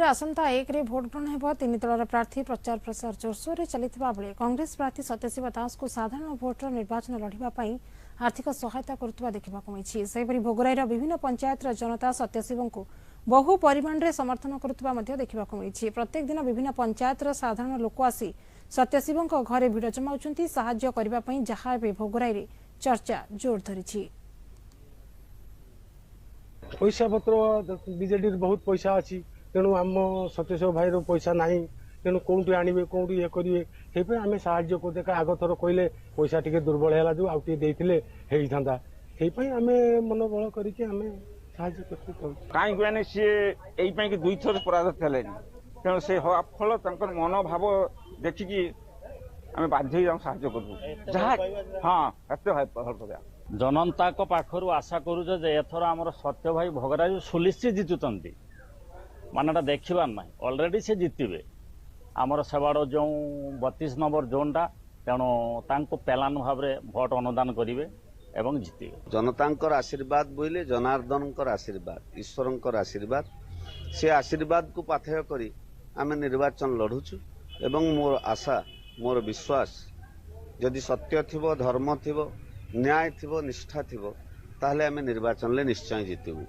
आसंता 1 रे भोट ग्रहण हेब। तीन दलर प्रार्थी प्रचार प्रसार जोरसोर चलता बेले कांग्रेस प्रार्थी सत्यशिव दास को साधारण भोटर निर्वाचन लड़ाई आर्थिक सहायता करुवा देखा मिली। भोगराईर विभिन्न पंचायत जनता सत्यशिव को बहु परिमाण में समर्थन करुवा देखा मिली। प्रत्येक दिन विभिन्न पंचायत साधारण लोक आसी सत्यशिव घरे भिड़ जमाउछंती साहाय्य करने जहाँ भोगराई चर्चा जोर धरी। पैसा पत्र बीजेडी बहुत पैसा अच्छी तेणु आम सत्यशिव भाई पैसा ना तेणु कौटी आणवे कौटी ये करेंगे से आम साहय कर आग थर कहले पैसा टी दुर्बल है जो आउ था आम मनोबल करके कहीं सी यही दुई थर पराजित है तेणु से फल मनोभाव देखिकी आम बाध्य साहय करूँ जहाँ हाँ भल जनता पाखर आशा करूँ एथर आमर सत्य भाई भोगराज सुनिश्चित जितुंट मानटा देखा ना अलरेडी से जितबे आमर सेवाड़ जो 32 नंबर जोनटा तेणु पेलान भाव भोट अनुदान करेंगे एवं जितबे। जनता आशीर्वाद बोले जनार्दन आशीर्वाद ईश्वर आशीर्वाद से आशीर्वाद को पाथेय करी आम निर्वाचन लड़ुचु एवं मोर आशा मोर विश्वास जदि सत्य थिबो धर्म थिबो न्याय थिबो निष्ठा थिबो ताहले आम निर्वाचन ले निश्चय जितबू।